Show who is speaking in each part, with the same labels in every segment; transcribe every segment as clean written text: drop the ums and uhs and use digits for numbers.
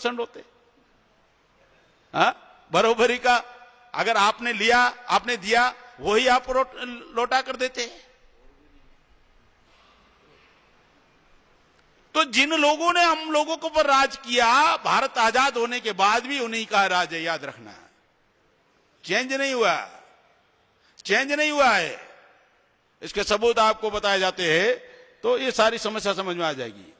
Speaker 1: 50% होते। बरोबरी का अगर आपने लिया, आपने दिया, वही आप लौटा कर देते। तो जिन लोगों ने हम लोगों के ऊपर राज किया, भारत आजाद होने के बाद भी उन्हीं का राज है, याद रखना। चेंज नहीं हुआ, चेंज नहीं हुआ है। इसके सबूत आपको बताए जाते हैं तो ये सारी समस्या समझ में आ जाएगी।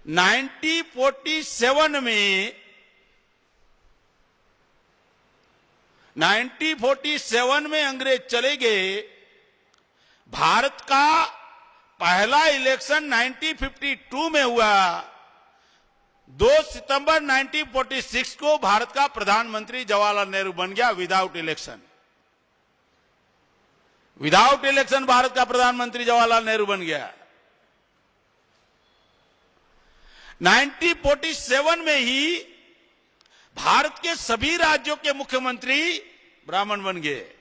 Speaker 1: 1947 में अंग्रेज चले गए। भारत का पहला इलेक्शन 1952 में हुआ। 2 सितंबर 1946 को भारत का प्रधानमंत्री जवाहरलाल नेहरू बन गया without election. Without election Bharat का प्रधानमंत्री जवाहरलाल नेहरू बन गया। 1947 में ही भारत के सभी राज्यों के मुख्यमंत्री ब्राह्मण बन गए।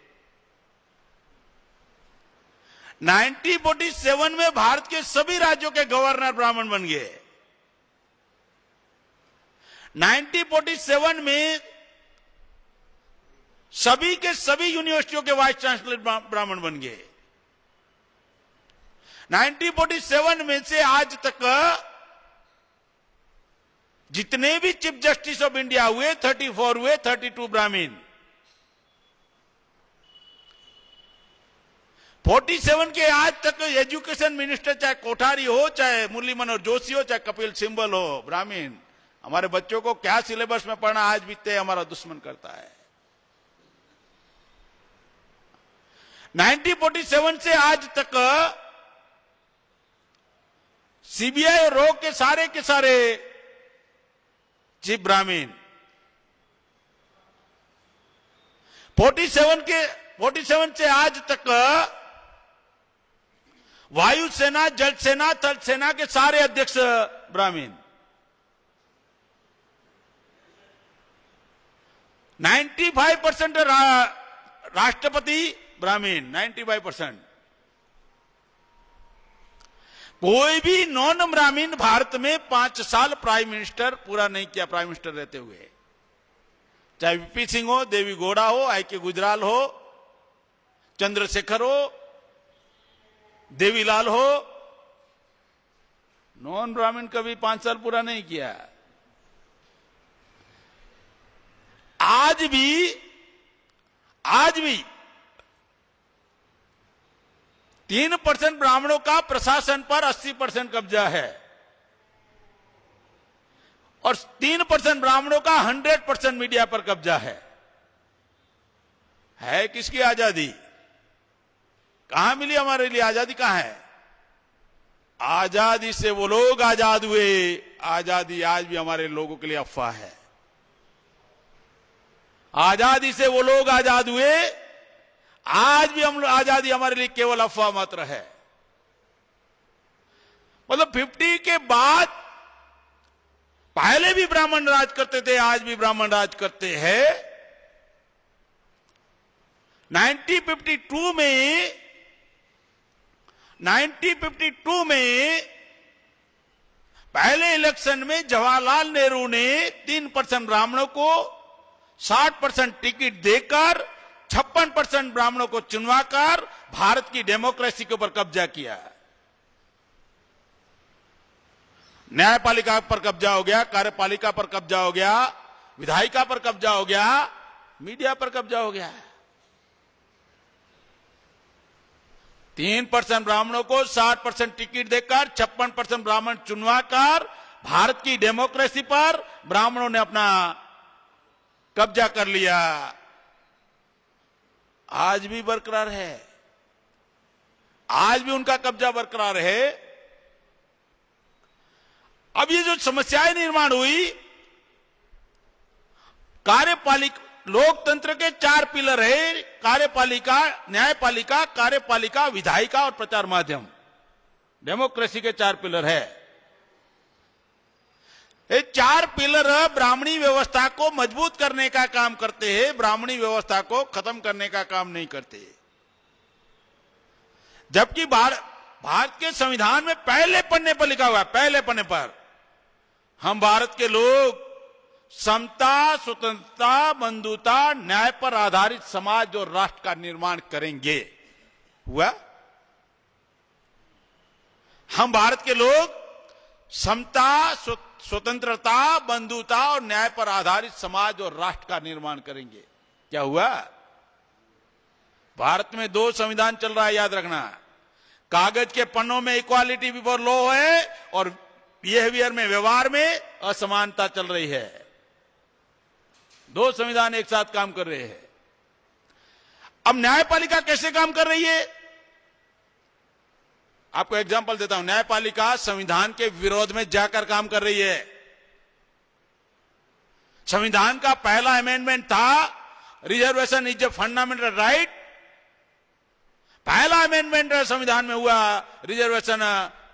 Speaker 1: 1947 में भारत के सभी राज्यों के गवर्नर ब्राह्मण बन गए। 1947 में सभी के सभी यूनिवर्सिटियों के वाइस चांसलर ब्राह्मण बन गए। 1947 में से आज तक जितने भी चीफ जस्टिस ऑफ इंडिया हुए 34 हुए, 32 ब्राह्मीण। 47 के आज तक एजुकेशन मिनिस्टर चाहे कोठारी हो, चाहे मुरली मनोहर जोशी हो, चाहे कपिल सिब्बल हो, ब्राह्मीण। हमारे बच्चों को क्या सिलेबस में पढ़ना आज भी तय हमारा दुश्मन करता है। 1947 से आज तक सीबीआई और रो के सारे चीफ ब्राह्मीण। 47 से आज तक वायुसेना, जल सेना, थल सेना के सारे अध्यक्ष ब्राह्मीण। 95% राष्ट्रपति ब्राह्मीण, 95%। कोई भी नॉन ब्राह्मीण भारत में 5 साल प्राइम मिनिस्टर पूरा नहीं किया, प्राइम मिनिस्टर रहते हुए। चाहे वीपी सिंह हो, देवी गौड़ा हो, आई.के. गुजराल हो, चंद्रशेखर हो, देवीलाल हो, नॉन ब्राह्मण कभी 5 साल पूरा नहीं किया। आज भी 3% ब्राह्मणों का प्रशासन पर 80% कब्जा है और 3% ब्राह्मणों का 100% मीडिया पर कब्जा है। किसकी आजादी? कहां मिली हमारे लिए आजादी? कहां है आजादी? से वो लोग आजाद हुए। आजादी आज भी हमारे लोगों के लिए अफवाह है। आजादी से वो लोग आजाद हुए, आज भी हम आजादी हमारे लिए केवल अफवाह मात्र है। मतलब 50 के बाद पहले भी ब्राह्मण राज करते थे, आज भी ब्राह्मण राज करते हैं। 1952 में पहले इलेक्शन में जवाहरलाल नेहरू ने 3% ब्राह्मणों को 60% टिकट देकर 56% ब्राह्मणों को चुनवाकर भारत की डेमोक्रेसी के ऊपर कब्जा किया। न्यायपालिका पर कब्जा हो गया, कार्यपालिका पर कब्जा हो गया, विधायिका पर कब्जा हो गया, मीडिया पर कब्जा हो गया। 3% ब्राह्मणों को 60% टिकट देकर 56% ब्राह्मण चुनवाकर भारत की डेमोक्रेसी पर ब्राह्मणों ने अपना कब्जा कर लिया। आज भी बरकरार है, आज भी उनका कब्जा बरकरार है। अब ये जो समस्याएं निर्माण हुई, कार्यपालिका, लोकतंत्र के 4 पिलर है, कार्यपालिका, न्यायपालिका, कार्यपालिका, विधायिका और प्रचार माध्यम। डेमोक्रेसी के 4 पिलर है। ये 4 पिलर ब्राह्मणी व्यवस्था को मजबूत करने का काम करते हैं, ब्राह्मणी व्यवस्था को खत्म करने का काम नहीं करते। जबकि भारत के संविधान में पहले पन्ने पर लिखा हुआ है, पहले पन्ने पर हम भारत के लोग समता, स्वतंत्रता, बंधुता, न्याय पर आधारित समाज और राष्ट्र का निर्माण करेंगे। हुआ? हम भारत के लोग समता, स्वतंत्रता, बंधुता और न्याय पर आधारित समाज और राष्ट्र का निर्माण करेंगे। क्या हुआ? भारत में 2 संविधान चल रहा है, याद रखना। कागज के पन्नों में इक्वालिटी बिफोर लॉ है और बिहेवियर में, व्यवहार में असमानता चल रही है। 2 संविधान एक साथ काम कर रहे हैं। अब न्यायपालिका कैसे काम कर रही है? आपको एग्जांपल देता हूं। न्यायपालिका संविधान के विरोध में जाकर काम कर रही है। संविधान का पहला अमेंडमेंट था reservation is a fundamental right. पहला अमेंडमेंट संविधान में हुआ, reservation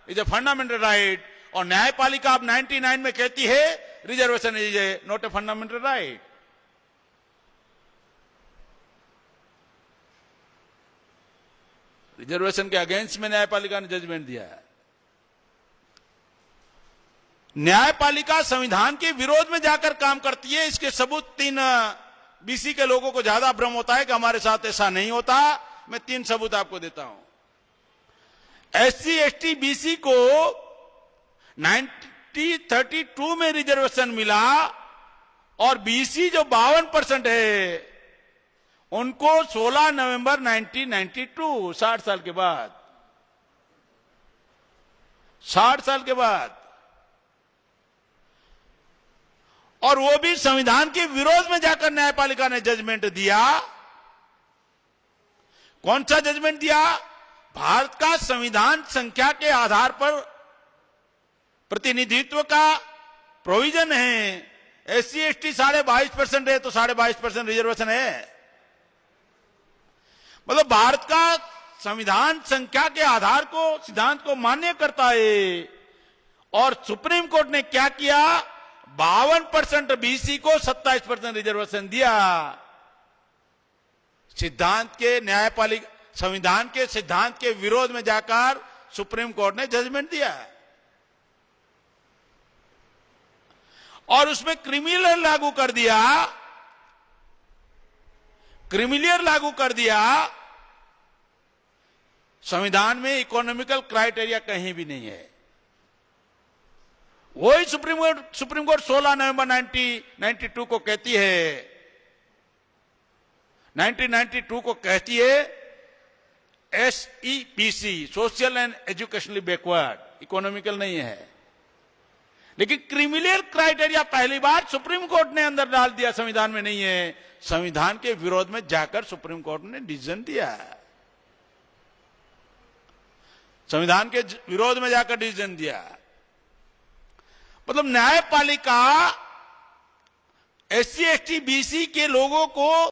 Speaker 1: is a fundamental right. और न्यायपालिका अब 99 में कहती है reservation is a not a fundamental right. Reservation के अगेंस्ट में न्यायपालिका ने जजमेंट दिया है। न्यायपालिका संविधान के विरोध में जाकर काम करती है। इसके सबूत 3 बीसी के लोगों को ज्यादा भ्रम होता है कि हमारे साथ ऐसा नहीं होता। मैं 3 सबूत आपको देता हूं। एससी, एसटी, बीसी को 1932 में रिजर्वेशन मिला और बीसी जो 52% है उनको 16 नवंबर 1992, 60 साल के बाद, 60 साल के बाद, और वो भी संविधान के विरोध में जाकर न्यायपालिका ने जजमेंट दिया। कौन सा जजमेंट दिया? भारत का संविधान संख्या के आधार पर प्रतिनिधित्व का प्रोविजन है। एससी, एसटी 22.5% है तो 22.5% रिजर्वेशन है। मतलब भारत का संविधान संख्या के आधार को, सिद्धांत को मान्य करता है। और सुप्रीम कोर्ट ने क्या किया? 52% बीसी को 27% रिजर्वेशन दिया। सिद्धांत के, न्यायपालिका संविधान के सिद्धांत के विरोध में जाकर सुप्रीम कोर्ट ने जजमेंट दिया और उसमें क्रिमिनल लागू कर दिया। क्रिमिनल लागू कर दिया। संविधान में इकोनॉमिकल क्राइटेरिया कहीं भी नहीं है। वही सुप्रीम कोर्ट 16 नवंबर 1992 को कहती है, 1992 को कहती है SEBC, social and educationally backward, economical नहीं है। लेकिन क्रिमिनल क्राइटेरिया पहली बार सुप्रीम कोर्ट ने अंदर डाल दिया, संविधान में नहीं है। संविधान के विरोध में जाकर सुप्रीम कोर्ट ने डिसीजन दिया। संविधान के विरोध में जाकर डिसीजन दिया। मतलब न्यायपालिका SC, ST, BC के लोगों को